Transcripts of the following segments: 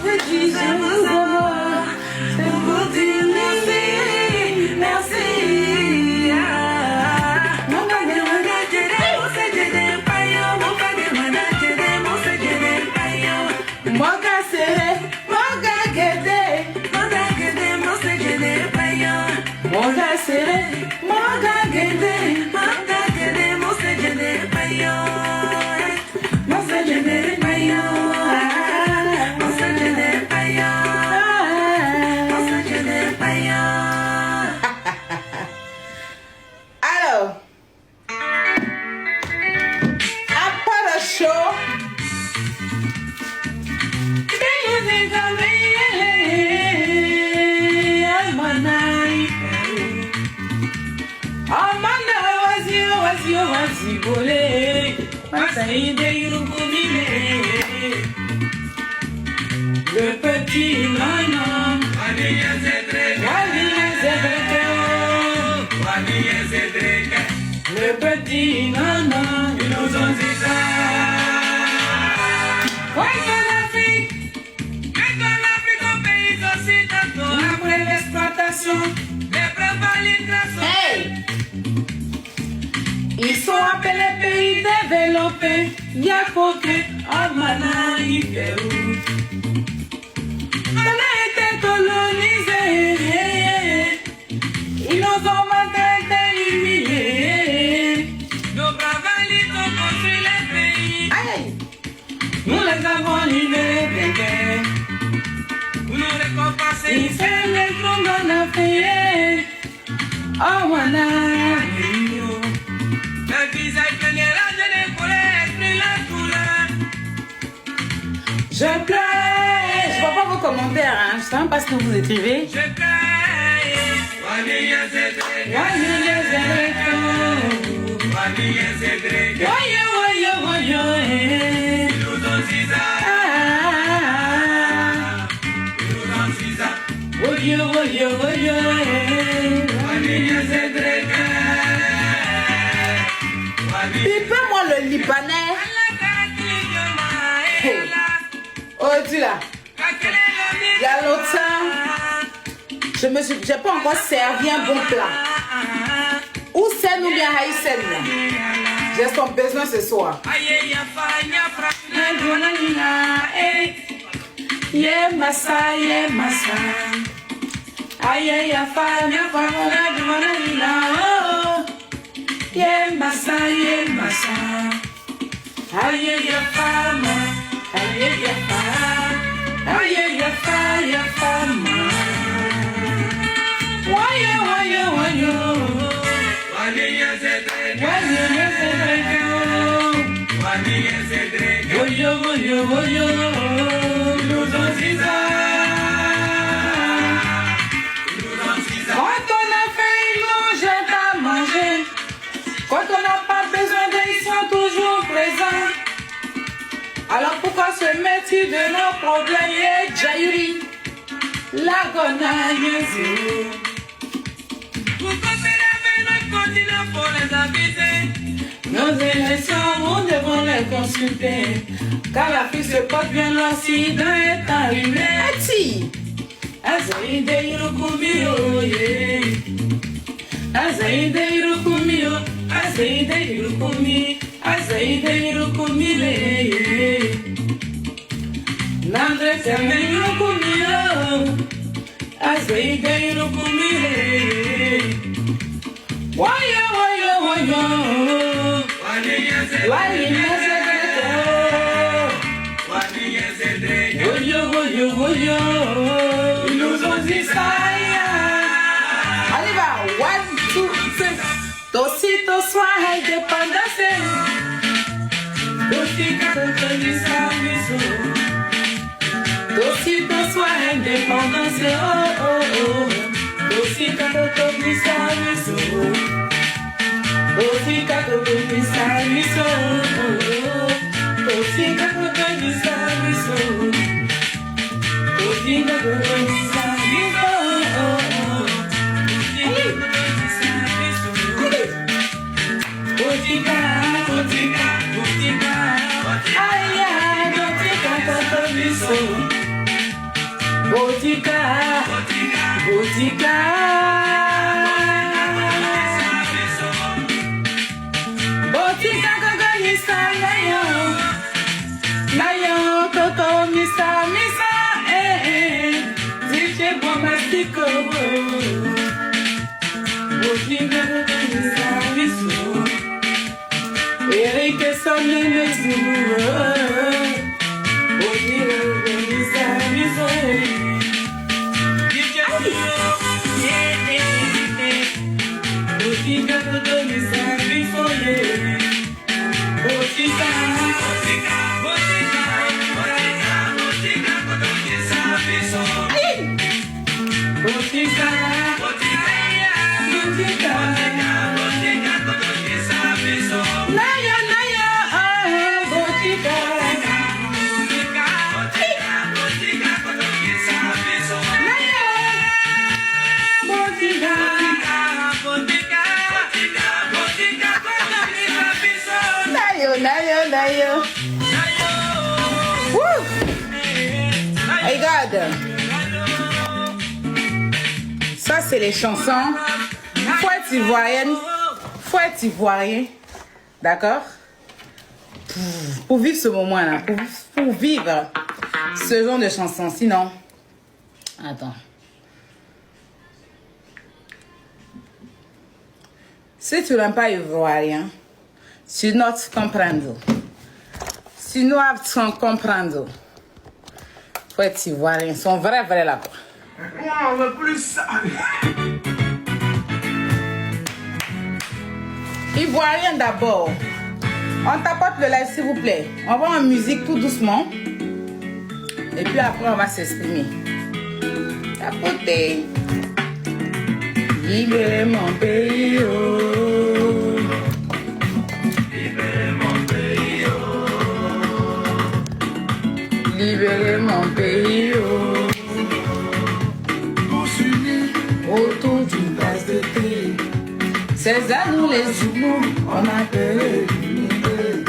vous dis je vous aime. C'est pour dire merci, merci. Mon gars, c'est mon gars, guédé. Mon gars, c'est mon gars, guédé. Alors, après le show, le petit nanan, le petit nanan, ils nous ont dit ça. Après l'exploitation, hey! Ils sont appelés pays développés, bien foqués, en Manaï, Pérou. On a été colonisés, ils nous ont maltraités, humiliés. Nos braves alliés ont construit les pays. Aïe! Nous les avons libérés des guerres. Vous nous récompensez. Ils fait les grands qu'on a payé. Oh, voilà. Le visage général de l'écouleur exprime la couleur. Je pleure. Je vois pas vos commentaires, hein. Je sais même pas ce que vous écrivez. Je pleure. Pipez-moi le Libanais. Oh, tu là. Il y a l'autre ça. J'ai pas encore servi un bon plat. Ou scène ou bien haïtienne. J'ai son besoin ce soir. Yeah, massa, yeah, massa. Aïe, ya femme, ya femme, oh. Yeah, massa, yeah, massa. Aïe, ya femme, aïe, ya femme. Aïe, ya femme, ya femme. Waye, waye, waye. Waye, ya zedrek. Waye, ya zedrek. Waye, ya zedrek. Woyo, woyo, woyo. Nous ont dit ça. Quand on a faim, ils nous jettent à manger. Quand on n'a pas besoin d'eux, ils sont toujours présents. Alors pourquoi se mettre de nos problèmes et Jairi? La gonaille zéro. Vous coopérez avec notre continent pour les aviser. Nos élections, nous devons les consulter. Car la fille se porte bien, l'accident est arrivé. Ati! Azaide irukumio, yeah. Azaide irukumio, azaide irukumi, azaide irukumi, yeah. Nandre seme irukumio, azaide irukumi, yeah. Waya, waya, waya. Wali yazedeko, wali yazedeko. Woyo, woyo, woyo. Allez, 1, 2, 3. Tosito soir indépendance. Tosito soir indépendance. Oh, oh, oh. Tosito comisa miso. Tosito comisa miso. Tosito comisa miso. Tosito comisa miso. Botica, Botica. Botica, Misa, Nayo, Toto, Misa, DJ Bombastic. Botica, Misa, Eric, Sonny, Nayo. Woo! Hey God. Ça c'est les chansons. Faut être ivoirienne. Faut être ivoirien. D'accord? Pour vivre ce moment-là. Pour vivre ce genre de chansons. Sinon. Attends. Si tu n'es pas ivoirien, tu n'as pas comprendre. Si nous avons comprendre, faut être ivoirien. Ils sont vrais là-bas. On veut plus ça. Ivoirien d'abord. On tapote le live s'il vous plaît. On va en musique tout doucement. Et puis après on va s'exprimer. Tapoter. Libérer mon pays. Oh. Libérer mon pays, oh. Tous unis Autour d'une place de thé. C'est à nous les Zoulous, on appelle l'unité.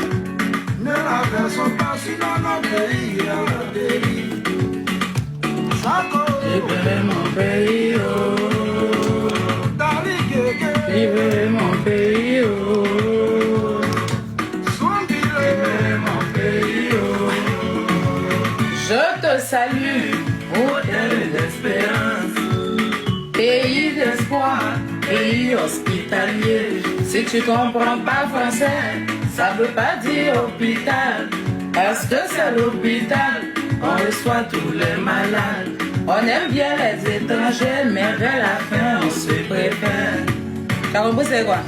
ne la version pas sinon notre pays à la dérive. Libérer mon pays, oh. Libérer mon pays, oh. Libérer mon pays, oh. Je te salue, hôtel d'espérance, pays d'espoir, pays hospitalier. Si tu comprends pas français, ça veut pas dire hôpital, parce que c'est l'hôpital, on reçoit tous les malades. On aime bien les étrangers, mais vers la fin, on se préfère. Carombo, c'est quoi?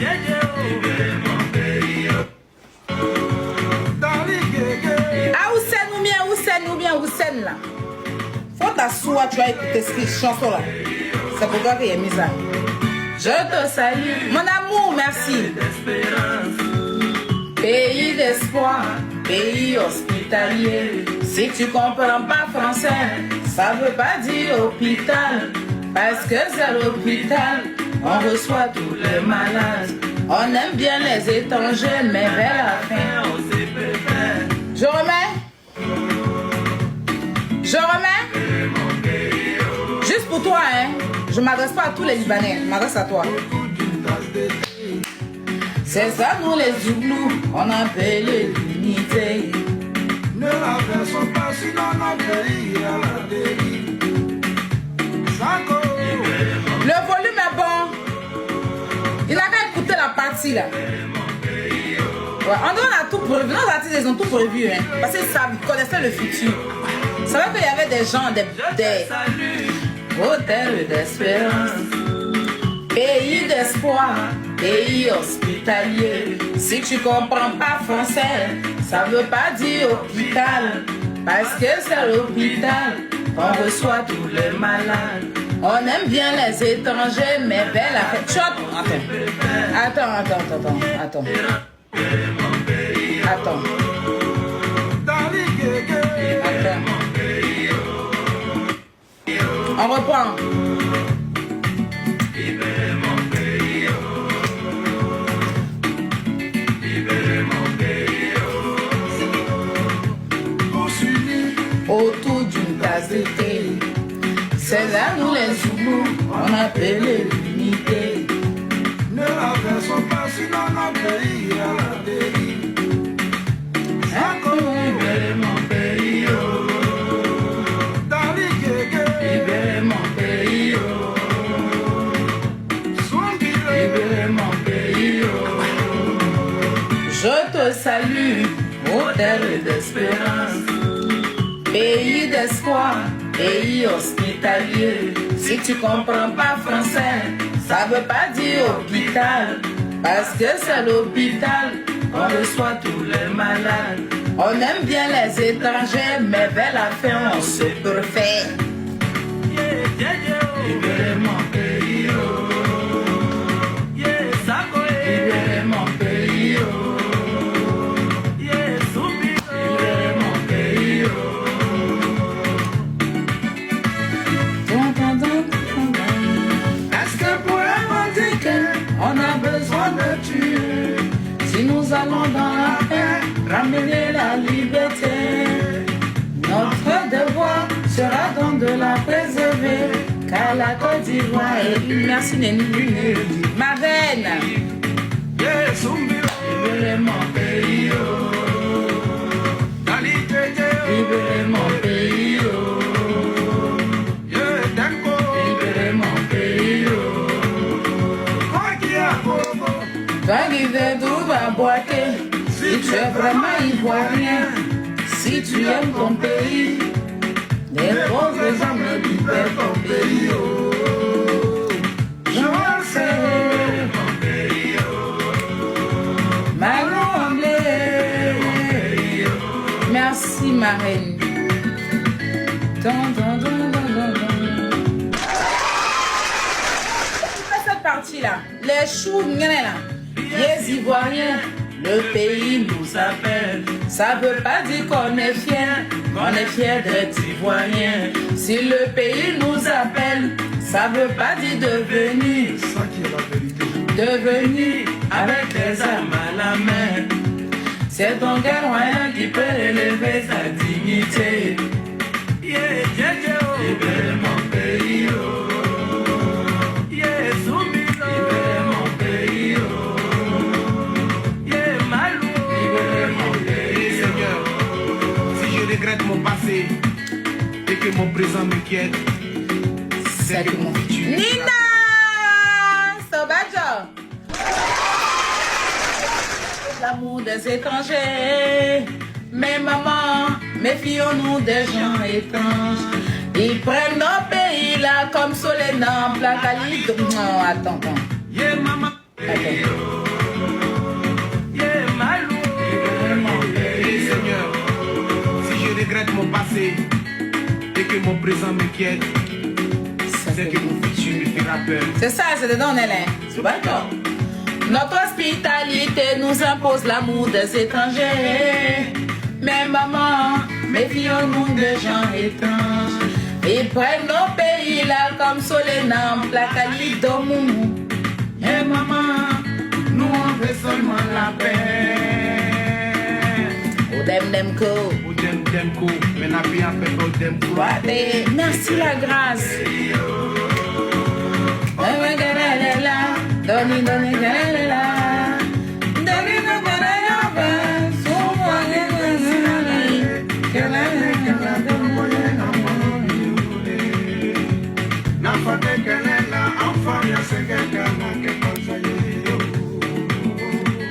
Ah, Houssen là. Faut t'asseoir, tu vas écouter cette chanson là. C'est pour toi qu'il a mis ça. Je te salue, mon amour, merci. Pays d'espoir, pays hospitalier. Si tu comprends pas français, ça veut pas dire hôpital, parce que c'est l'hôpital, on reçoit tous les malades. On aime bien les étrangers, mais vers la fin, on se préfère. Je remets. Juste pour toi, hein. Je m'adresse pas à tous les Libanais, je m'adresse à toi. C'est ça, nous les Zoulous, on appelle l'unité. Ne la version pas sinon notre pays à la dérive. Le volume est bon. Il a qu'à écouter la partie là. Ouais, on a tout prévu. Nos artistes, ils ont tout prévu, hein. Parce qu'ils connaissaient le futur. Vous savez qu'il y avait des gens, des hôtels d'espérance, pays d'espoir, pays hospitalier. Si tu comprends pas français, ça veut pas dire hôpital, parce que c'est l'hôpital, on reçoit tous les malades. On aime bien les étrangers, mais vers la fête. Attends. On reprend. Autour d'une tasse de thé. C'est là nous les Zoulous, on appelle l'unité. Ne la versons pas, sinon notre pays est à la dérive. Libérez mon pays, oh. Dali Gege, Libérez mon pays, oh. Swangile, Libérez mon pays, oh. Je te salue, ô terre d'espérance. Pays d'espoir, pays hospitalier. Si tu comprends pas français, ça veut pas dire hôpital. Parce que c'est l'hôpital, on reçoit tous les malades. On aime bien les étrangers, mais vers la fin, on se refait. Libérez mon pays, oh. Libérez mon pays, oh. Libérez mon pays, oh. Est-ce que pour revendiquer, on a besoin de tuer? Si nous allons dans la paix, ramener la liberté, notre devoir sera donc de la préserver, car la Côte d'Ivoire est une. Merci Néni, ma reine. yeah, Zumbilo, Libérez mon pays, oh. Dali Gege, Libérez mon pays, oh. yeah, Denko, Libérez mon pays, oh. Kwaki Agogo, Toi qui veux tout va boiter, si tu es vraiment ivoirien, si tu aimes ton pays, les pauvres gens me libèrent ton pays, oh. Je le sais, mon pays, oh. Manon Anglais, merci ma reine. Don, don, don, don, don, don. Cette partie-là, les choux, là, les Ivoiriens, le pays nous appelle. Ça veut pas dire qu'on est fier d'être Ivoirien. Si le pays nous appelle, ça veut pas dire devenir, ça qui est la vérité. devenir avec les armes à la main. C'est ton guerroyen qui peut élever sa dignité. Libérez mon pays, oh. Libérez mon pays, oh. Libérez mon pays, Seigneur, si je regrette mon passé et que mon présent m'inquiète, c'est que mon futur. Nina Sobajo. L'amour des étrangers. Mais maman, méfions-nous des gens étranges. Ils prennent nos pays là comme Solenam, Placali. Non, attends. Yeah, maman. Seigneur, si je regrette mon passé et que mon présent m'inquiète, c'est que mon futur me fera peur. C'est ça, c'est dedans, on est là. C'est d'accord. Notre hospitalité nous impose l'amour des étrangers. Mais maman, méfions-nous des gens étranges. Ils prennent nos pays là comme Solenam, Placali, Domou. Et maman, nous on veut seulement la paix. Odem Demko. Odem Demko, mais n'a bien fait Odem Demko. Merci la grâce. Doni, doni, galela. Doni, doni,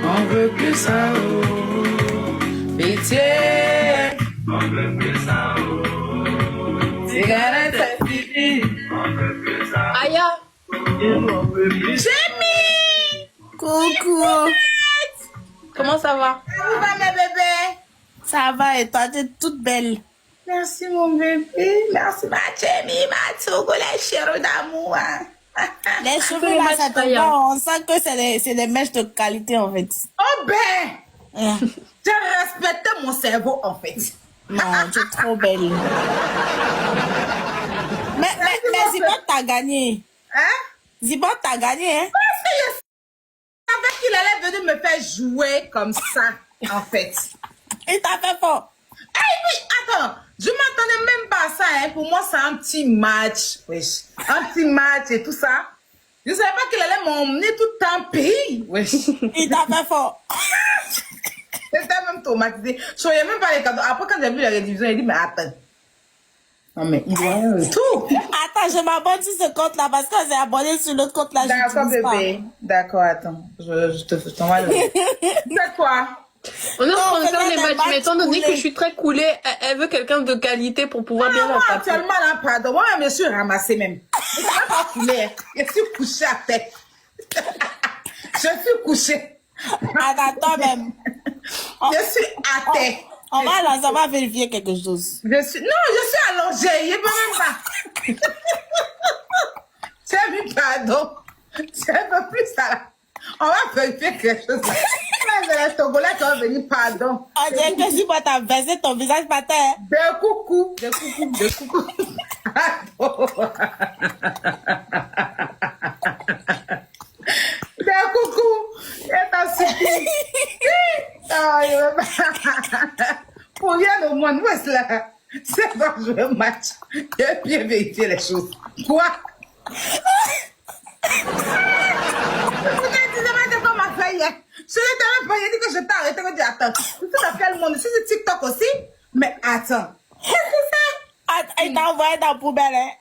on veut plus ça, oh. Pitié. On veut plus ça, oh. Cigarette, c'est fini. On veut plus ça. Aïe. Jamie. Coucou. Comment ça va? Comment va mes bébés? Ça va et toi, t'es toute belle. Merci mon bébé. Merci ma Jamie, ma Togo, les chéros d'amour. Hein. Les cheveux là, ça te va. On sent que c'est des mèches de qualité en fait. Oh ben! J'ai respecté mon cerveau en fait. Non, tu es trop belle. mais Zibot t'as gagné. Hein? Zibot t'as gagné, hein? Parce que je savais qu'il allait venir me faire jouer comme ça, en fait. Il t'a fait fort. Et puis, attends. Je m'attendais même pas à ça. Hein. Pour moi, c'est un petit match. Wesh. Un petit match et tout ça. Je ne savais pas qu'il allait m'emmener tout un pays. Wesh. Il t'a fait fort. J'étais même traumatisée. Je ne voyais même pas les cadeaux. Après, quand j'ai vu la rédivision, il dit, mais attends. Non, mais il voit rien tout. Attends, je m'abonne sur ce compte-là parce qu'on s'est abonné sur l'autre compte-là. D'accord, bébé. D'accord, attends. Je t'envoie le... C'est quoi? On est en train de faire faisait les des matchs, mais matchs étant donné que coulés. je suis très coulée, elle veut quelqu'un de qualité pour pouvoir bien la Moi, taper. actuellement, là, pardon. Moi, je me suis ramassée même. Je ne suis pas foulée. Je suis couchée à terre. Je suis couchée. Attends, toi-même. Je suis à terre. On va vérifier quelque chose. Non, je suis allongée. Je ne peux même pas. C'est vu, pardon. C'est un peu plus ça là. On va vérifier quelque chose là. Là, les Togolais qui vont venir, pardon. On dirait que si moi t'as versé ton visage par terre. De coucou. De coucou. De coucou. De coucou. Et t'as suffi. Pour rien au monde, où est-ce là? C'est pas jouer un match. J'ai bien vérifié les choses. Quoi? Je ne t'avais pas dit que je t'ai arrêté. Je dis, attends, tu dans quel monde? Si c'est TikTok aussi? Mais attends. Qu'est-ce que c'est? Attends, il t'a envoyé dans la poubelle, hein?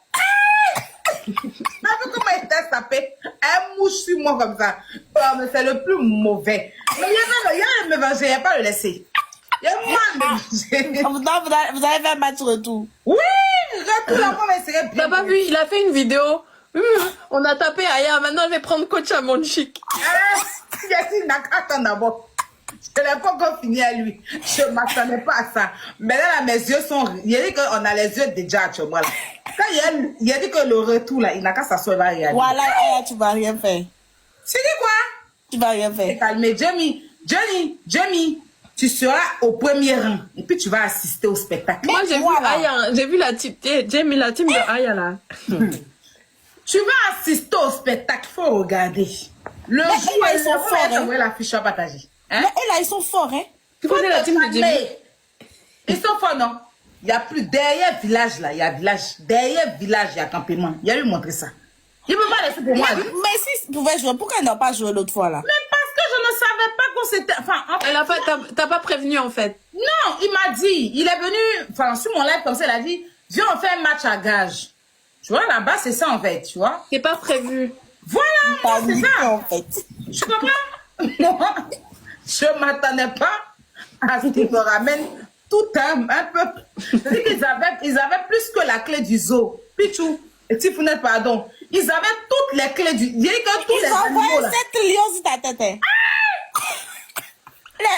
T'as vu comment il t'a tapé? Elle mouche sur moi comme ça. Oh, mais c'est le plus mauvais. Mais il y a me venger, il n'y a pas le laisser. Il y a moi me venger. Vous avez fait un match retour. Oui, retour là, moi, mais c'est bien. T'as pas vu, il a fait une vidéo. On a tapé Aya, maintenant je vais prendre coach à mon chic. Il n'a qu'à attendre d'abord. Je n'ai pas encore fini à lui. Je ne m'attendais pas à ça. Mais là, mes yeux sont... Il a dit qu'on a les yeux déjà actuellement. Là. Quand il a dit que le retour, là, il n'a qu'à s'asseoir, il va réagir. Voilà, tu vas rien faire. Tu dis quoi? Tu vas rien faire. Calmez, Jamie, tu seras au premier rang. Et puis tu vas assister au spectacle. Moi j'ai vu Aya, j'ai vu la team, Jamie, la team de Aya là. Tu vas assister au spectacle, il faut regarder. Le Mais jour ils sont forts, hein. où la fiche à partager. Hein? Mais eux là, ils sont forts, hein? Tu connais la team de Jamie? Ils sont forts, non? Il y a plus derrière village là, il y a village. Derrière village, il y a campement. Il y a lui montrer ça. Il ne peut pas laisser pour moi. Mais s'ils pouvaient jouer, pourquoi ils n'ont pas joué l'autre fois là? Mais parce que je ne savais pas qu'on s'était... Enfin, Elle a pas, t'as pas prévenu en fait. non, il m'a dit, il est venu, enfin, sur mon live comme ça, il a dit, viens, on fait un match à gage. Tu vois, là-bas, c'est ça, en fait, tu vois. C'est pas prévu. Voilà, moi, c'est ça. En fait. Tu comprends? Moi, je ne m'attendais pas à ce qu'ils me ramènent tout un peuple. C'est-à-dire qu'ils avaient plus que la clé du zoo. Pichou, et Tifounette, pardon. Ils avaient toutes les clés du... Il y a que tous les Ils ont animaux, envoyé là. 7 lions sur ta tête, hein?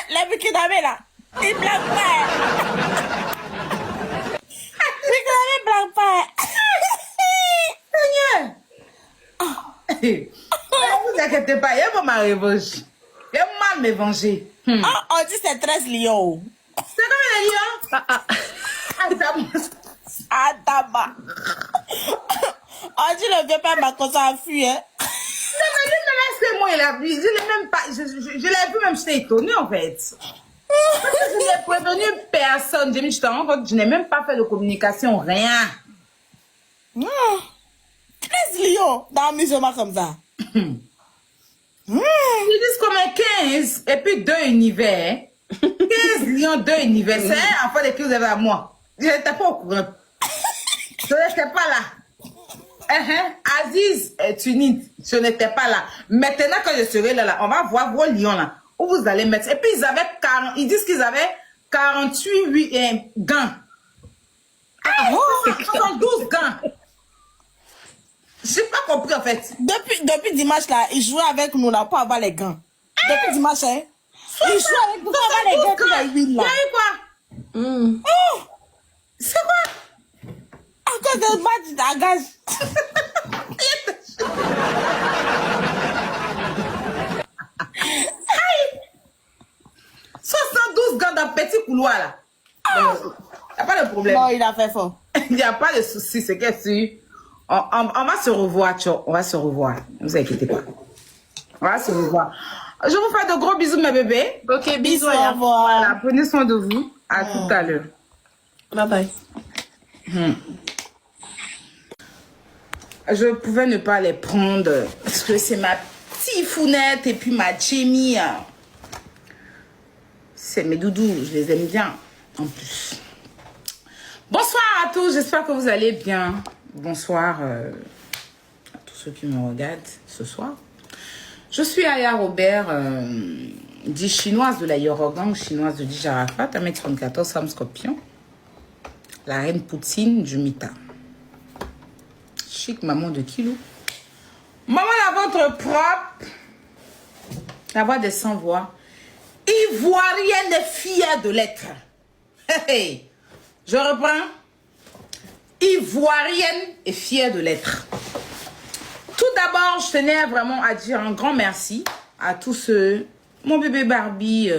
Les Burkinabés là, ils blaguent pas. Les Burkinabés blaguent pas. Seigneur. Ne vous inquiétez pas, il y a pas ma revanche. Il y a mal me venger. Ah, on dit c'est 13 lions. C'est comme les lions. Ah. Ah, tabac. On dit le vieux père Makoso a fui, hein? Non, mais lui, c'est moi, il a vu. Je l'ai même pas. Je l'ai vu, même, j'étais étonnée, en fait. Parce que je n'ai prévenu personne. J'ai mis, je te rends compte, je n'ai même pas fait de communication, rien. 13 lions dans un musulman comme ça. Ils disent comme un 15 et puis 2 univers. 15 lions, 2 univers. C'est un enfant de qui vous avez à moi. Je n'étais pas au courant. Je n'étais pas là. Aziz et Tunid, je n'étais pas là. Maintenant que je serai là, on va voir vos lions là. Où vous allez mettre. Et puis ils avaient 40, ils disent qu'ils avaient 48 gants. 72 gants. Je n'ai pas compris en fait. Depuis dimanche là, ils jouaient avec nous là pour avoir les gants. Depuis dimanche, hein? Ils jouent avec nous pour avoir les gants pour la huile là. Il y a eu quoi? Oh! C'est quoi? À cause de match à gage. 72 gants dans petit couloir là. Il n'y a pas de problème. Non, il a fait fort. Il n'y a pas de souci, c'est que si on va se revoir, on va se revoir. Ne vous inquiétez pas. On va se revoir. Je vous fais de gros bisous, mes bébés. Ok, bisous. Au revoir. Voilà, prenez soin de vous. À tout à l'heure. Bye bye. Je pouvais ne pas les prendre parce que c'est ma petite founette et puis ma Jamie. C'est mes doudous, je les aime bien en plus. Bonsoir à tous, j'espère que vous allez bien. Bonsoir à tous ceux qui me regardent ce soir. Je suis Aya Robert, dit chinoise de la Yorogang, chinoise de Dijarafat, 1m34, femme scorpion. La reine Poutine du Mita. Chic maman de Kilo. Maman la ventre propre. La voix des sans-voix. Ivoirienne et fière de l'être. Hey. Je reprends. Ivoirienne et fière de l'être. Tout d'abord, je tenais vraiment à dire un grand merci à tous ceux, mon bébé Barbie,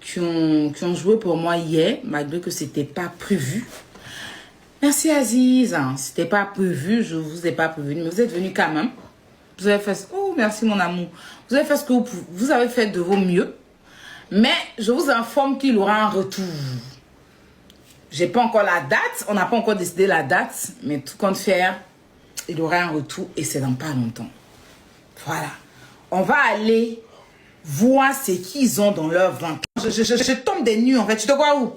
qui ont joué pour moi hier, malgré que c'était pas prévu. Merci Aziz, c'était pas prévu, je vous ai pas prévenu, mais vous êtes venu quand même. Vous avez fait, oh merci mon amour, vous avez fait ce que vous avez fait de vos mieux, mais je vous informe qu'il aura un retour. J'ai pas encore la date, on n'a pas encore décidé la date, mais tout compte faire, il aura un retour et c'est dans pas longtemps. Voilà, on va aller voir ce qu'ils ont dans leur ventre. Je tombe des nues en fait. Tu te crois où?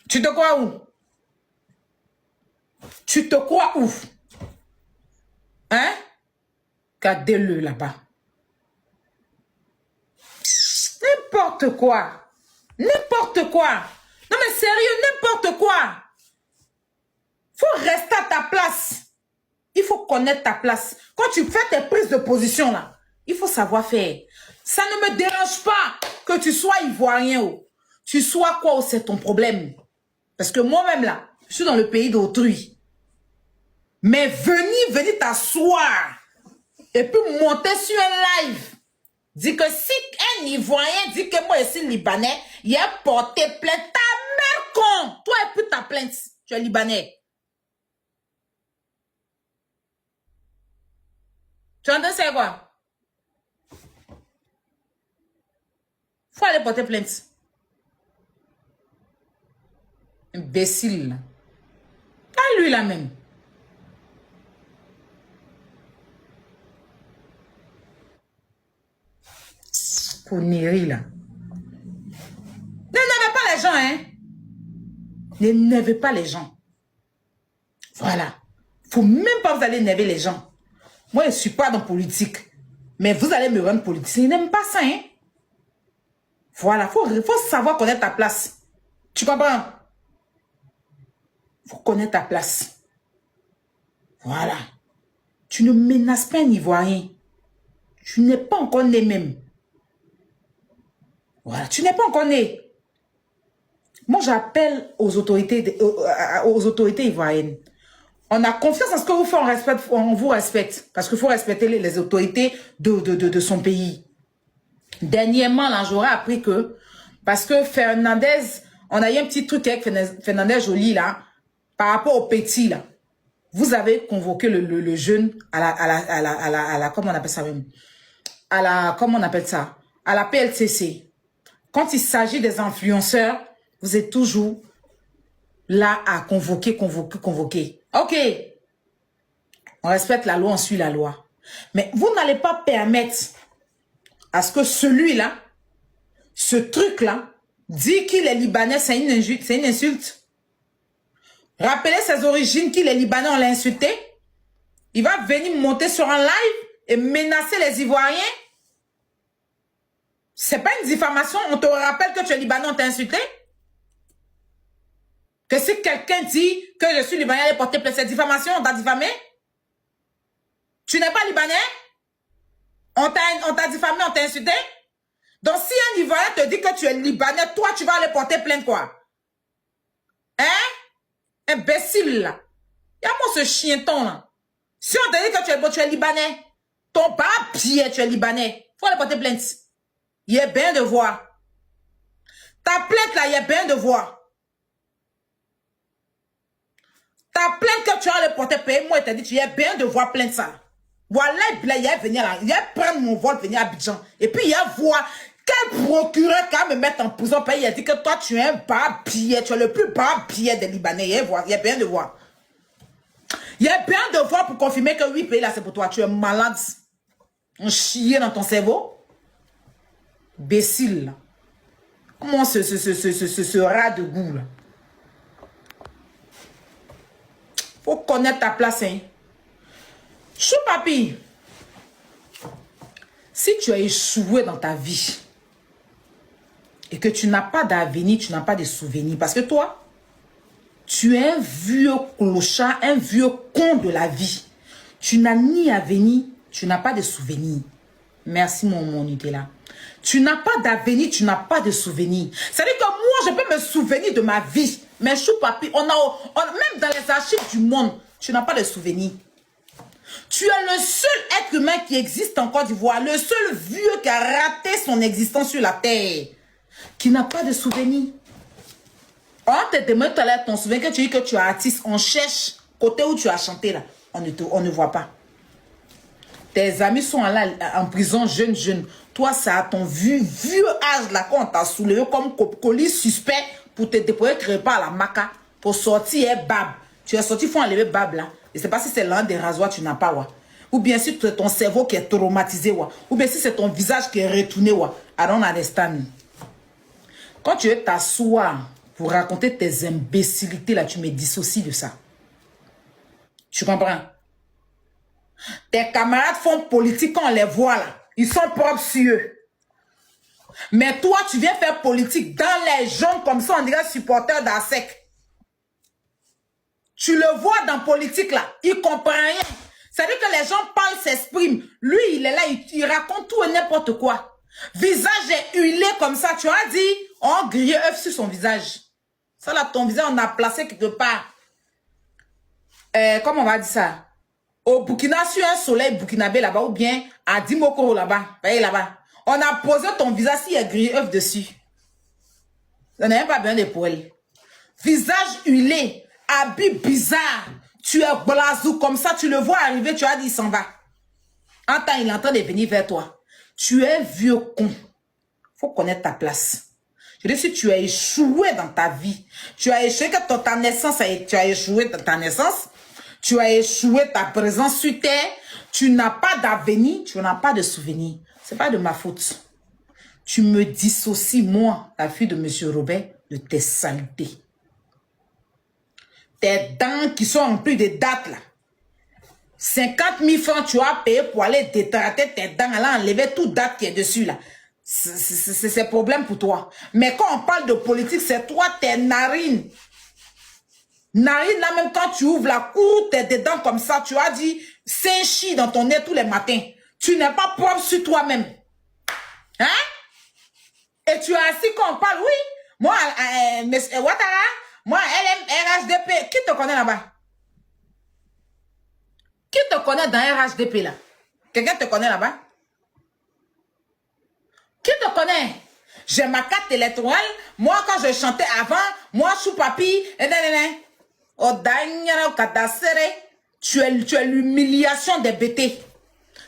Tu te crois où? Tu te crois où? Hein? Regardez-le là-bas. N'importe quoi. N'importe quoi. Non mais sérieux, n'importe quoi. Faut rester à ta place. Il faut connaître ta place. Quand tu fais tes prises de position là, il faut savoir faire. Ça ne me dérange pas que tu sois ivoirien ou tu sois quoi ou c'est ton problème. Parce que moi-même là, je suis dans le pays d'autrui. Mais venez t'asseoir et puis monter sur un live. Dit que si un Ivoirien dit que moi je suis Libanais, il a porté plainte. Ta mère con. Toi et puis ta plainte. Tu es Libanais. Tu entends c'est quoi? Faut aller porter plainte. Imbécile. Pas lui là même. Connerie là. N'énervez pas les gens, hein. N'énervez pas les gens. Voilà. Faut même pas vous aller énerver les gens. Moi, je suis pas dans politique. Mais vous allez me rendre politicien. Ils n'aiment pas ça, hein. Voilà. Faut savoir connaître ta place. Tu comprends? Faut connaître ta place. Voilà. Tu ne menaces pas un Ivoirien. Tu n'es pas encore né même. Voilà, tu n'es pas encore né. Moi, j'appelle aux autorités ivoiriennes. On a confiance en ce que vous faites, on vous respecte. Parce qu'il faut respecter les autorités de son pays. Dernièrement, là, j'aurais appris que, parce que Fernandez, on a eu un petit truc avec Fernandez Joly, là, par rapport au petit, là. Vous avez convoqué le jeune à la, comment on appelle ça même? Comment on appelle ça? À la PLCC. Quand il s'agit des influenceurs, vous êtes toujours là à convoquer. Ok. On respecte la loi, on suit la loi. Mais vous n'allez pas permettre à ce que celui-là, ce truc-là, dit qu'il est Libanais, c'est une insulte. Rappelez ses origines, qu'il est Libanais, on l'a insulté. Il va venir monter sur un live et menacer les Ivoiriens. C'est pas une diffamation. On te rappelle que tu es Libanais, on t'a insulté. Que si quelqu'un dit que je suis Libanais, elle est portée plainte, c'est diffamation, on t'a diffamé. Tu n'es pas Libanais. On t'a diffamé, on t'a insulté. Donc si un Ivoirien te dit que tu es Libanais, toi tu vas aller porter plainte quoi? Hein? Imbécile là. Y'a-moi ce chienton là. Si on te dit que tu es Libanais, ton papier, tu es Libanais, faut aller porter plainte. Il y a bien de voir. Ta plainte là, il y a bien de voir. Ta plainte que tu as le porter payer, moi, je te dit, il y a bien de voir plainte ça. Voilà, il y a venir là, il y a prendre mon vol, venir à Abidjan. Et puis il y a voir, quel quel procureur qui va me mettre en prison? Il a dit que toi, tu es un barbier. Tu es le plus barbier des Libanais. Il y a bien de voir. Il y a bien de voir pour confirmer que oui, pays là, c'est pour toi. Tu es malade. Un chier dans ton cerveau. Bécile. Comment ce rat de goût là? Faut connaître ta place, hein. Chou papi. Si tu as échoué dans ta vie et que tu n'as pas d'avenir, tu n'as pas de souvenirs, parce que toi, tu es un vieux clochard, un vieux con de la vie. Tu n'as ni avenir, tu n'as pas de souvenirs. Merci mon Nutella. Tu n'as pas d'avenir, tu n'as pas de souvenirs. C'est-à-dire que moi, je peux me souvenir de ma vie. Mais chou papi, même dans les archives du monde, tu n'as pas de souvenirs. Tu es le seul être humain qui existe en Côte d'Ivoire, le seul vieux qui a raté son existence sur la terre, qui n'a pas de souvenirs. On te demande tout à l'heure ton souvenir que tu dis que tu es artiste, on cherche côté où tu as chanté là, on ne voit pas. Tes amis sont là en prison jeunes. Toi, ça a ton vieux âge là qu'on t'a soulevé comme colis suspect pour te déployer créer à la maca pour sortir bab. Tu es sorti, il faut enlever bab là. Je ne sais pas si c'est l'un des rasoirs tu n'as pas, wa. Ou bien si c'est ton cerveau qui est traumatisé, wa. Ou bien si c'est ton visage qui est retourné, wa. I don't understand. Quand tu veux t'asseoir pour raconter tes imbécilités, là, tu me dissocies de ça. Tu comprends? Tes camarades font politique quand on les voit, là. Ils sont propres sur eux. Mais toi, tu viens faire politique dans les jambes comme ça, on dirait supporter d'ASEC. Tu le vois dans politique là, il comprend rien. C'est-à-dire que les gens parlent, s'expriment. Lui, il est là, il raconte tout et n'importe quoi. Visage est huilé comme ça. Tu as dit, on grille œuf sur son visage. Ça là, ton visage, on a placé quelque part. Comment on va dire ça? Au Burkina, sur un soleil burkinabé là-bas, ou bien à Dimokoro là-bas. Voyez là-bas. On a posé ton visage, s'il y a grillé œuf dessus. Ça n'a même pas besoin de poêles. Visage huilé. Habit bizarre, tu es blasou comme ça, tu le vois arriver, tu as dit il s'en va. En temps, il est en train de venir vers toi. Tu es vieux con. Faut connaître ta place. Je dis, si tu as échoué dans ta vie, tu as échoué que ta naissance, tu as échoué dans ta naissance, tu as échoué ta présence sur terre, tu n'as pas d'avenir, tu n'as pas de souvenir. C'est pas de ma faute. Tu me dissocies, moi, la fille de M. Robert, de tes saletés. Tes dents qui sont remplies de dates là. 50 000 francs tu as payé pour aller détrater tes dents, là, enlever toute date qui est dessus là. C'est un problème pour toi. Mais quand on parle de politique, c'est toi, tes narines. Narines là, même quand tu ouvres la cour, t'es dedans comme ça, tu as dit, c'est un chi dans ton nez tous les matins. Tu n'es pas propre sur toi-même. Hein? Et tu es assis quand on parle, oui. Moi, Ouattara, moi, RHDP, qui te connaît là-bas? Qui te connaît dans RHDP là? Quelqu'un te connaît là-bas? Qui te connaît? J'ai ma carte électorale. Moi, quand je chantais avant, moi, chou papi, tu es l'humiliation des bêtés.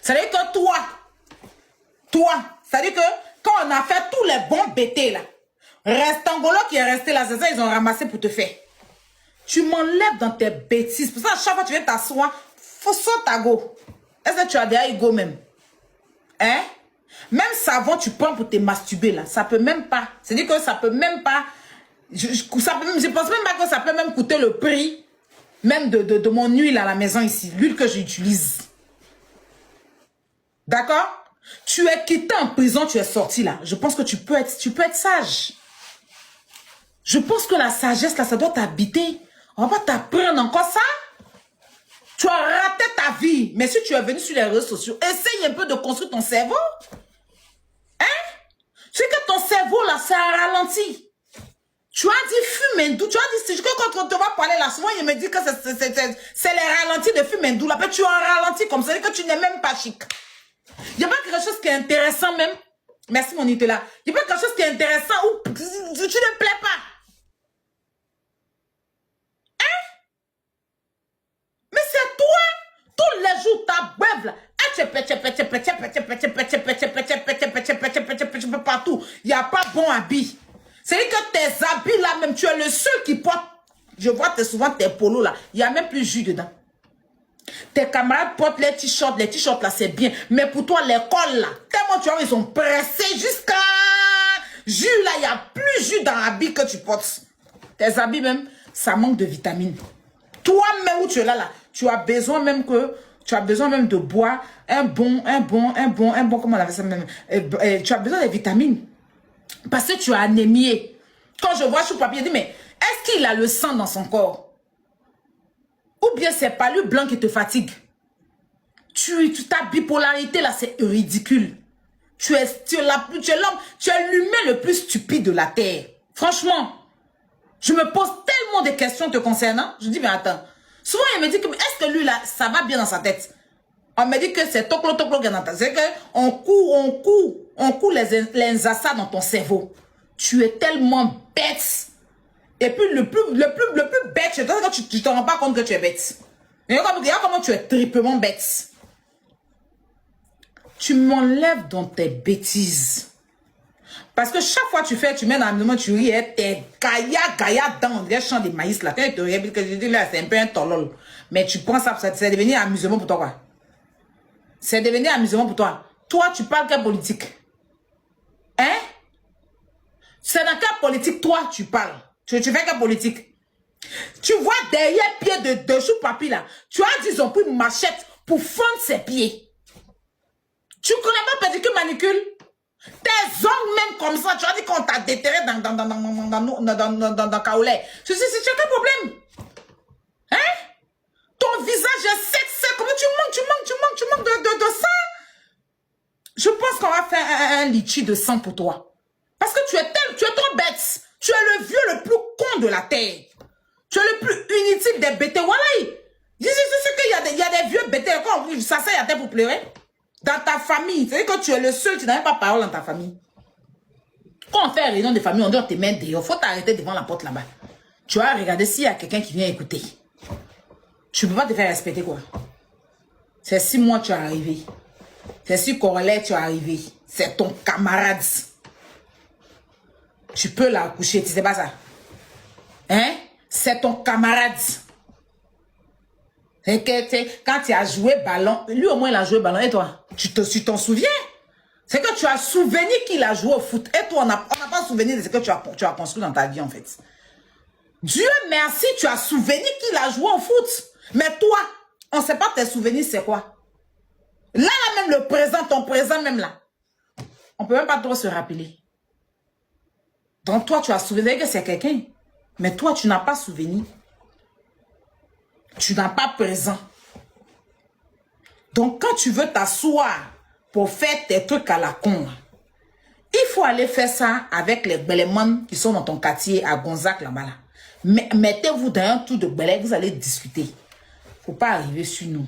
C'est-à-dire que toi, c'est-à-dire que quand on a fait tous les bons bêtés là, Restangolo qui est resté là, c'est ça, ils ont ramassé pour te faire. Tu m'enlèves dans tes bêtises. Pour ça, à chaque fois que tu viens t'asseoir, faut sauter à go. Est-ce que tu as déjà ego même? Hein? Même savon, tu prends pour te masturber là. Ça peut même pas. C'est-à-dire que ça peut même pas. Je pense même pas que ça peut même coûter le prix même de mon huile à la maison ici. L'huile que j'utilise. D'accord? Tu es quitté en prison, tu es sorti là. Je pense que tu peux être sage. Je pense que la sagesse là, ça doit t'habiter. On va pas t'apprendre encore ça. Tu as raté ta vie. Mais si tu es venu sur les réseaux sociaux, essaye un peu de construire ton cerveau. Hein? C'est que ton cerveau là, ça a ralenti. Tu as dit Fumendou. Tu as dit, quand on te va parler là, souvent il me dit que c'est les ralentis de Fumendou. Là, tu as ralenti comme ça, que tu n'es même pas chic. Il n'y a pas quelque chose qui est intéressant même. Merci mon Nutella. Il n'y a pas quelque chose qui est intéressant où tu ne plais pas. Hein? Mais c'est toi, tous les jours, ta beuve là. Tu peux partout. Il n'y a pas bon habit. C'est-à-dire que tes habits là, même tu es le seul qui porte. Je vois souvent tes polos là. Il n'y a même plus jus dedans. Tes camarades portent les t-shirts là c'est bien. Mais pour toi, l'école là, tellement tu vois, ils ont pressé jusqu'à jus là, il n'y a plus jus dans l'habit que tu portes. Tes habits même, ça manque de vitamines. Toi-même où tu es là, tu as besoin même de boire un bon, comment on appelle ça même, tu as besoin de vitamines. Parce que tu as anémié. Quand je vois sur papier, je dis, mais est-ce qu'il a le sang dans son corps? Ou bien c'est pas le blanc qui te fatigue? Ta bipolarité là, c'est ridicule. Tu es l'homme, tu es l'humain le plus stupide de la terre. Franchement, je me pose tellement de questions te concernant. Je dis, mais attends. Souvent, il me dit que, est-ce que lui là, ça va bien dans sa tête? On me dit que c'est toclo qui est dans ta tête. C'est qu'on coud les assas dans ton cerveau. Tu es tellement bête. Et puis, le plus bête, c'est quand tu ne te rends pas compte que tu es bête. Regarde comment tu es triplement bête. Tu m'enlèves dans tes bêtises. Parce que chaque fois que tu mets dans l'amusement, tu ris, t'es gaïa dans les champs de maïs là. Quand tu te réveilles, que je dis là, c'est un peu un tolol. Mais tu penses ça, c'est devenu amusement pour toi quoi. C'est devenu amusement pour toi. Toi, tu parles quelle politique? Hein? C'est dans quelle politique toi tu parles? Tu fais quelle politique? Tu vois derrière pied de sous papier là, tu as disons pris une machette pour fendre ses pieds. Tu connais pas pédicure manicule? Tes ongles même comme ça, tu as dit qu'on t'a déterré dans Kaolé. C'est quel problème? Hein? Ton visage est sec. Comment tu manques de ça? Je pense qu'on va faire un litchi de sang pour toi. Parce que tu es trop bête. Tu es le vieux le plus con de la terre. Tu es le plus inutile des bêtés. Voilà. Je sais qu'il y a des vieux bêtés. Quand ça sert à terre pour pleurer. Dans ta famille. C'est-à-dire que tu es le seul, tu n'as même pas parole dans ta famille. Quand on fait une réunion de famille, on dit on te met dehors. Il faut t'arrêter devant la porte là-bas. Tu vas regarder s'il y a quelqu'un qui vient écouter. Tu ne peux pas te faire respecter quoi. C'est 6 mois que tu es arrivé. C'est 6 Corolais tu es arrivé. C'est ton camarade. Tu peux la coucher, tu sais pas ça. Hein? C'est ton camarade. Et que quand tu as joué ballon, lui au moins il a joué ballon, et toi, tu t'en souviens? C'est que tu as souvenu qu'il a joué au foot. Et toi, on n'a pas souvenu de ce que tu as construit dans ta vie en fait. Dieu merci, tu as souvenu qu'il a joué au foot. Mais toi, on ne sait pas tes souvenirs, c'est quoi? Là, même le présent, ton présent même là. On ne peut même pas trop se rappeler. Donc toi, tu as souvenu que c'est quelqu'un. Mais toi, tu n'as pas souvenu. Tu n'as pas présent. Donc quand tu veux t'asseoir pour faire tes trucs à la con, il faut aller faire ça avec les belémans qui sont dans ton quartier à Gonzac là-bas. Là. Mettez-vous dans un tour de belé, vous allez discuter. Faut pas arriver sur nous.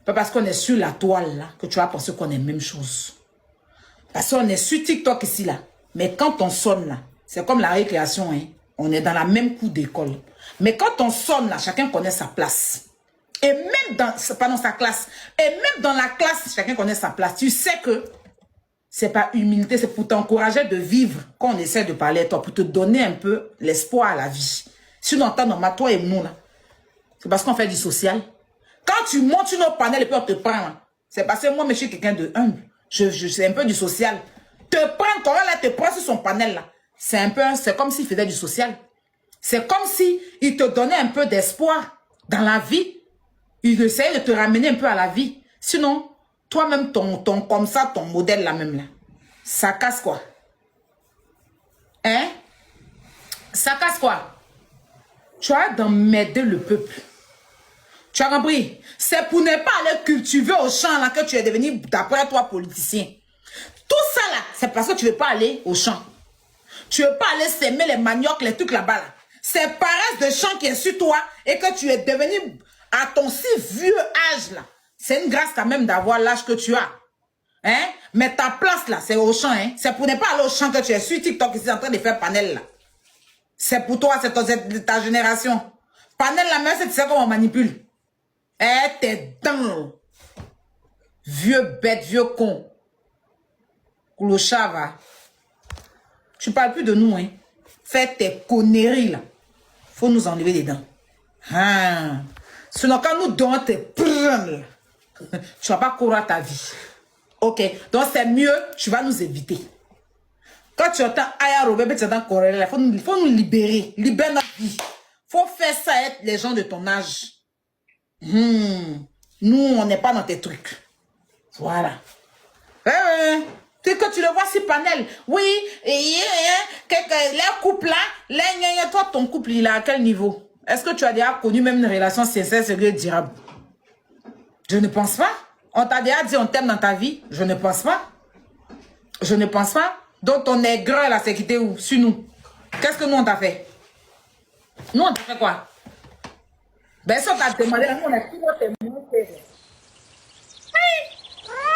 Pas parce qu'on est sur la toile là que tu vas penser qu'on est la même chose. Parce qu'on est sur TikTok ici là. Mais quand on sonne là, c'est comme la récréation. Hein? On est dans la même cour d'école. Mais quand on sonne là, chacun connaît sa place. Et même dans, pas dans sa classe. Et même dans la classe, chacun connaît sa place. Tu sais que c'est pas humilité, c'est pour t'encourager de vivre quand on essaie de parler à toi, pour te donner un peu l'espoir à la vie. Si on entend normal, toi et nous là, c'est parce qu'on fait du social. Quand tu montes sur nos panels et puis on te prend, c'est parce que moi, je suis quelqu'un de humble. Je c'est un peu du social. Te prendre, quand elle te prend sur son panel là, c'est comme s'il faisait du social. C'est comme si il te donnait un peu d'espoir dans la vie. Il essayait de te ramener un peu à la vie. Sinon, toi-même, comme ça, ton modèle là même là, ça casse quoi? Hein? Ça casse quoi? Tu as d'emmerder le peuple. Tu as compris? C'est pour ne pas aller cultiver au champ là que tu es devenu, d'après toi, politicien. Tout ça là, c'est parce que tu ne veux pas aller au champ. Tu ne veux pas aller s'aimer les maniocs, les trucs là-bas là. C'est paresse de champ qui est sur toi et que tu es devenu à ton si vieux âge là. C'est une grâce quand même d'avoir l'âge que tu as. Hein? Mais ta place là, c'est au champ. Hein? C'est pour ne pas aller au champ que tu es sur TikTok ici en train de faire panel là. C'est pour toi, c'est ta génération. Panel là, même, tu sais comment on manipule. Eh, t'es dingue. Vieux bête, vieux con. clochard, va. Tu parles plus de nous, hein. Fais tes conneries, là. Faut nous enlever les dents. Ah. Sinon, quand nous donnons tes prunnes, tu vas pas courir ta vie. Ok. Donc, c'est mieux, tu vas nous éviter. Quand tu entends Aya Robert, tu entends Corée, il faut nous libérer. Libère notre vie. Faut faire ça être les gens de ton âge. Nous, on n'est pas dans tes trucs. Voilà. Que tu le vois sur panel. Oui, les couples là, toi, ton couple, il est à quel niveau? Est-ce que tu as déjà connu même une relation sincère, sérieuse, durable? Je ne pense pas. On t'a déjà dit on t'aime dans ta vie? Je ne pense pas. Je ne pense pas. Donc ton aigreur là, c'est quitté où? Sur nous. Qu'est-ce que nous on t'a fait? Nous on t'a fait quoi? Ben ça t'a demandé, nous on a toujours témoin.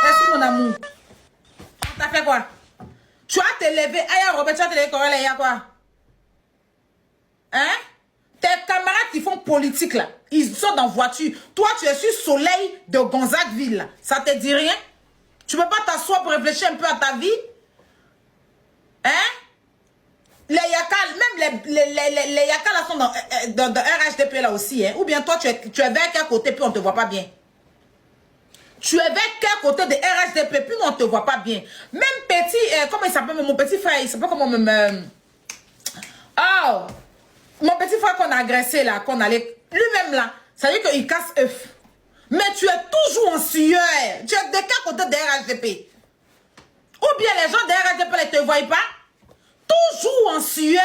Merci mon amour. On t'a fait quoi? Tu as te levé, Aya Robert, tu as te levé, il y a quoi? Hein? Tes camarades qui font politique là, ils sont dans voiture. Toi tu es sur Soleil de Gonzagueville là. Ça te dit rien? Tu peux pas t'asseoir pour réfléchir un peu à ta vie? Hein? Les Yaka, même les Yaka là sont dans RHDP là aussi, hein? Ou bien toi tu es vers quel côté puis on te voit pas bien? Tu es vers quel côté de RHDP puis on te voit pas bien? Même petit, comment il s'appelle mon petit frère? Il s'appelle comment même... Oh! Mon petit frère qu'on a agressé là, qu'on allait... Lui-même là, ça veut dire qu'il casse œuf. Mais tu es toujours en sueur. Tu es de quel côté de RHDP? Ou bien les gens de RHDP ne te voient pas? Toujours en sueur.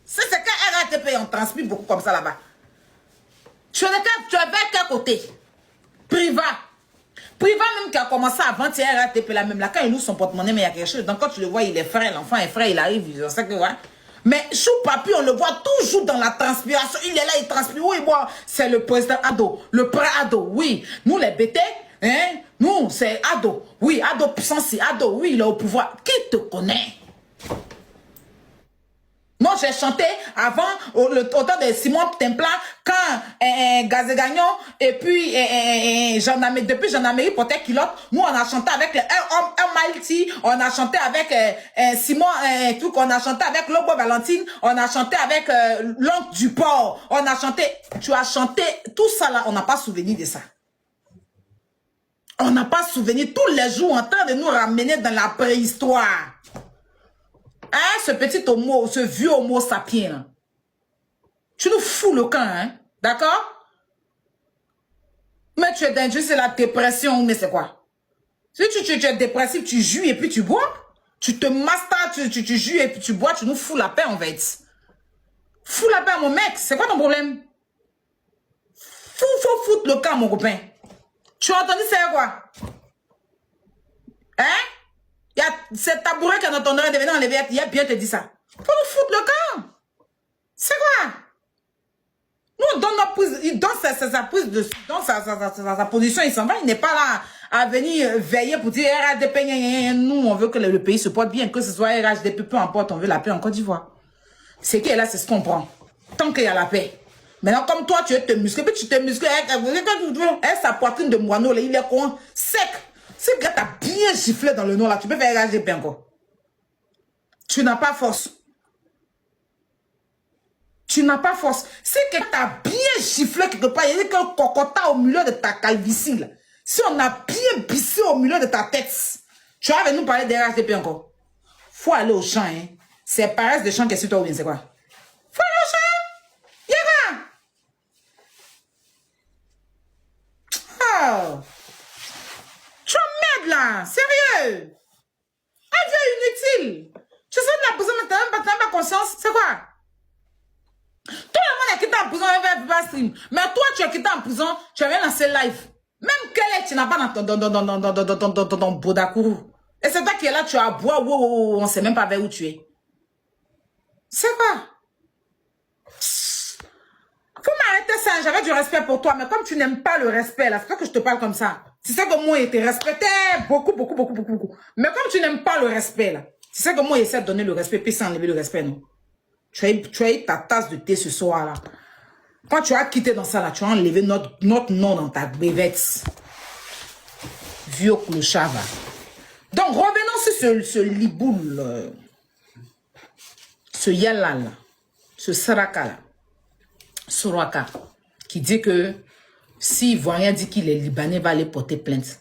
C'est que RHDP, on transpire beaucoup comme ça là-bas. Tu es vers quel côté? Privat. Privat même qui a commencé avant tirer RHDP là même là. Quand il ouvre son porte-monnaie, mais il y a quelque chose. Donc quand tu le vois, il est frais, l'enfant est frais, il arrive, je sais que ouais. Mais Chou Papi, on le voit toujours dans la transpiration. Il est là, il transpire. Oui, moi, c'est le président Ado, le pré-Ado, oui. Nous, les BT, hein, nous, c'est Ado. Oui, Ado puissance, Ado, oui, il est au pouvoir. Qui te connaît? Moi, j'ai chanté avant, au temps de Simon Templar, quand Gazé-Gagnon, et puis depuis Jean-Améry Poté Culotte, nous, on a chanté avec Malti, on a chanté avec Simon, tout, on a chanté avec Lobo Valentine, on a chanté avec l'oncle du port, on a chanté, tu as chanté, tout ça là, on n'a pas souvenir de ça. On n'a pas souvenir tous les jours en train de nous ramener dans la préhistoire. Hein, ce petit homo, ce vieux homo sapiens là. Tu nous fous le camp, hein? D'accord? Mais tu es dangereux, c'est la dépression, mais c'est quoi? Si tu es dépressif, tu joues et puis tu bois. Tu te mastas, tu joues et puis tu bois, tu nous fous la paix en fait. Fous la paix, mon mec, c'est quoi ton problème? Faut foutre le camp, mon copain. Tu as entendu c'est quoi? Hein? C'est tabouret qui est dans ton oreille, devenir enlevé, il a bien te dit ça. Faut nous foutre le camp. C'est quoi? Nous, dans notre prise, dans sa prise de, dans sa position, il s'en va, il n'est pas là à venir veiller pour dire RHDP, nous, on veut que le pays se porte bien, que ce soit RHDP, peu importe, on veut la paix en Côte d'Ivoire. C'est qu'il est là, c'est ce qu'on prend. Tant qu'il y a la paix. Maintenant, comme toi, tu veux te muscler, puis tu te muscles, sa poitrine de moineau, il est con, sec. Si le gars t'a bien giflé dans le nord là, tu peux faire RHDP encore. Tu n'as pas force. Tu n'as pas force. Si quelqu'un t'a bien giflé quelque part, il y a qu'un cocotin au milieu de ta calvitie là. Si on a bien bissé au milieu de ta tête, tu vas venir nous parler de RHDP encore. Faut aller au champ, hein. C'est paresse de champ qui est sur toi ou bien c'est quoi? Faut aller au champ. Y'a quoi? Oh. Tu emmerdes là, sérieux. Un vieux inutile. Tu sais de la prison, mais t'as même pas conscience. C'est quoi? Tout le monde est quitté en prison, il va stream. Mais toi, tu es quitté en prison, tu as rien lancé live. Même quel est, tu n'as pas dans ton Bodakourou. Et c'est toi qui es là, tu as bois, on sait même pas vers où tu es. C'est quoi? Faut m'arrêter ça, j'avais du respect pour toi, mais comme tu n'aimes pas le respect, là, c'est toi que je te parle comme ça. C'est ça que moi, il te respectait beaucoup. Mais comme tu n'aimes pas le respect, là, c'est ça que moi, j'essaie de donner le respect, puis sans enlever le respect, non? Tu as eu ta tasse de thé ce soir, là. Quand tu as quitté dans ça, là, tu as enlevé notre nom dans ta bébête. Vieux clochard, va. Donc, revenons aussi ce liboul, ce yala là, ce saraka là, Soraka, qui dit que si Ivoirien dit qu'il est Libanais, va aller porter plainte.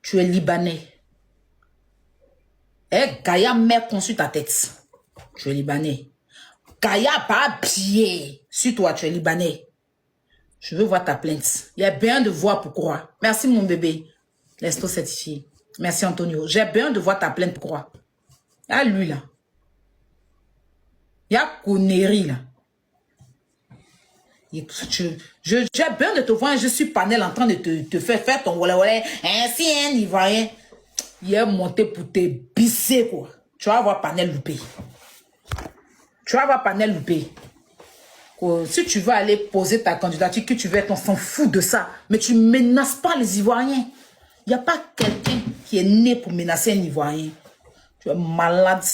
Tu es Libanais. Eh, Gaïa met con sur ta tête. Tu es Libanais. Gaïa pas pied sur toi, tu es Libanais. Je veux voir ta plainte. Il y a bien de voir pourquoi. Merci mon bébé. Laisse-toi certifier. Merci Antonio. J'ai bien de voir ta plainte pourquoi. Il y a lui là. Il y a connerie là. J'ai bien de te voir, je suis panel en train de te faire ton wala ainsi un Ivoirien. Il est monté pour te bisser quoi. Tu vas avoir panel loupé. Tu vas avoir panel loupé. Si tu veux aller poser ta candidature, que tu veux être, on s'en fout de ça. Mais tu ne menaces pas les Ivoiriens. Il n'y a pas quelqu'un qui est né pour menacer un Ivoirien. Tu es malade.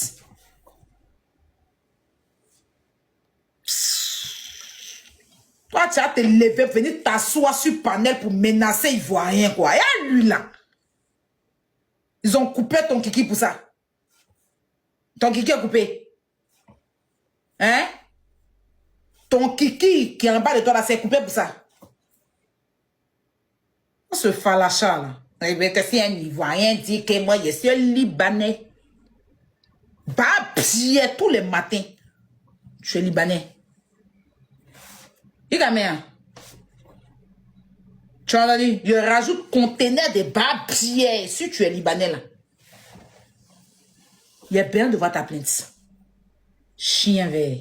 Toi, tu vas te lever, venir t'asseoir sur panel pour menacer Ivoirien, quoi. Et à lui, là. Ils ont coupé ton kiki pour ça. Ton kiki est coupé. Hein? Ton kiki qui est en bas de toi, là, c'est coupé pour ça. Ce falacha, là. Si un Ivoirien dit que moi, je suis un Libanais. Bah, pied tous les matins. Je suis Libanais. Tu as entendu? Je rajoute conteneur de papier si tu es Libanais là. Il y a bien de voir ta plainte. Chien vert.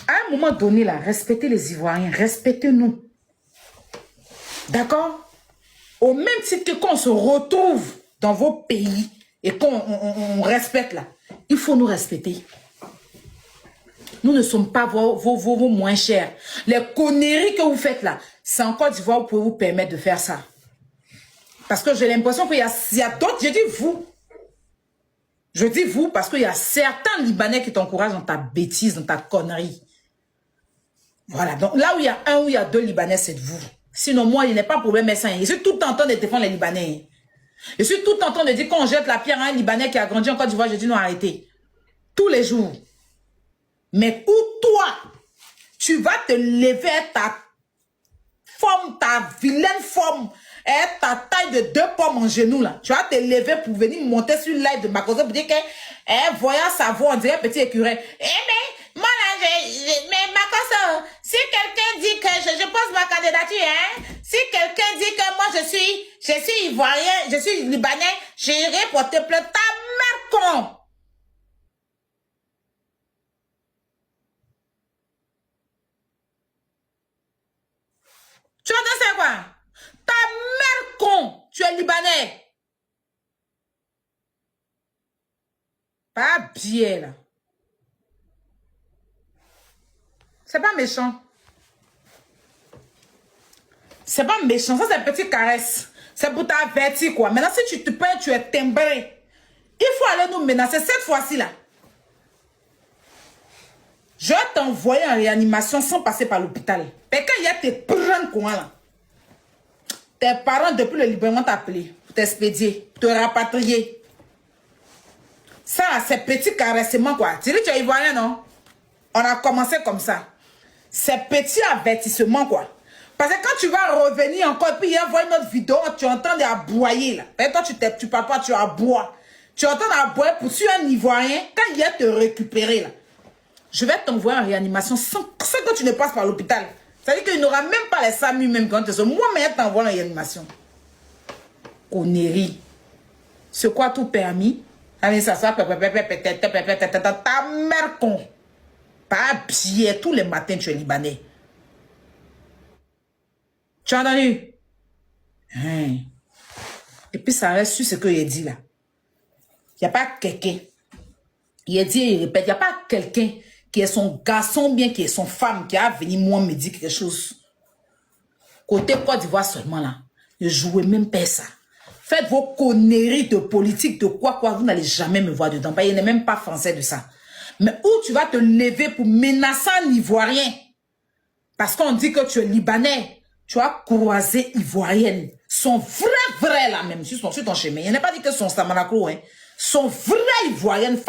À un moment donné là, respectez les Ivoiriens, respectez-nous. D'accord? Au même titre que quand on se retrouve dans vos pays et qu'on respecte là, il faut nous respecter. Nous ne sommes pas vos moins chers. Les conneries que vous faites là, c'est en Côte d'Ivoire, vous pouvez vous permettre de faire ça. Parce que j'ai l'impression qu'il y a d'autres, je dis vous. Je dis vous parce qu'il y a certains Libanais qui t'encouragent dans ta bêtise, dans ta connerie. Voilà, donc là où il y a un ou il y a deux Libanais, c'est de vous. Sinon, moi, il n'est pas problème, mais ça. Je suis tout le temps en train de défendre les Libanais. Je suis tout le temps en train de dire qu'on jette la pierre à un Libanais qui a grandi en Côte d'Ivoire, je dis non, arrêtez. Tous les jours. Mais où toi, tu vas te lever ta forme, ta vilaine forme, et ta taille de 2 pommes en genou là. Tu vas te lever pour venir monter sur le live de Makoso pour dire que, voyant sa voix, on dirait petit écureuil. Mais, moi là, mais Makoso, si quelqu'un dit que je pose ma candidature, hein, si quelqu'un dit que moi je suis Ivoirien, je suis Libanais, j'irai porter plainte ta mère con. Tu entends c'est quoi? Ta mère con, tu es Libanais. Pas bien là. C'est pas méchant. C'est pas méchant, ça c'est une petite caresse. C'est pour t'avertir quoi. Maintenant si tu te plains, tu es timbré. Il faut aller nous menacer cette fois-ci là. Je vais t'envoyer en réanimation sans passer par l'hôpital. Et quand il y a tes prendre quoi là, tes parents depuis le Liban vont t'appeler pour t'expédier, pour te rapatrier. Ça, c'est petit caressement quoi. Tu dis tu es Ivoirien non? On a commencé comme ça. C'est petit avertissement quoi. Parce que quand tu vas revenir encore, puis il y a une autre vidéo, tu entends des aboyer là. Et toi tu parles pas, tu aboies. Tu entends aboyer pour suivre un Ivoirien, quand il y a te récupérer là. Je vais t'envoyer en réanimation sans que tu ne passes par l'hôpital. Ça veut dire qu'il n'aura même pas les SAMU même quand tu es moi, mais je t'envoie en réanimation. Connerie. C'est quoi tout permis? Allez, ça, ta mère con. Pas bien, tous les matins tu es Libanais. Tu as entendu? Hein. Et puis ça reste sur ce que j'ai dit là. Il n'y a pas quelqu'un. Il a dit, il répète, il n'y a pas quelqu'un qui est son garçon bien, qui est son femme, qui a venu moi me dire quelque chose. Côté Côte d'Ivoire seulement là. Ne jouez même pas ça. Faites vos conneries de politique, de quoi, vous n'allez jamais me voir dedans. Il n'est même pas français de ça. Mais où tu vas te lever pour menacer un Ivoirien? Parce qu'on dit que tu es Libanais. tu as croisé ivoirienne. Son vrai là même, sur ton chemin. Il n'est pas dit que son samanaklo, hein. Son vrai ivoirienne.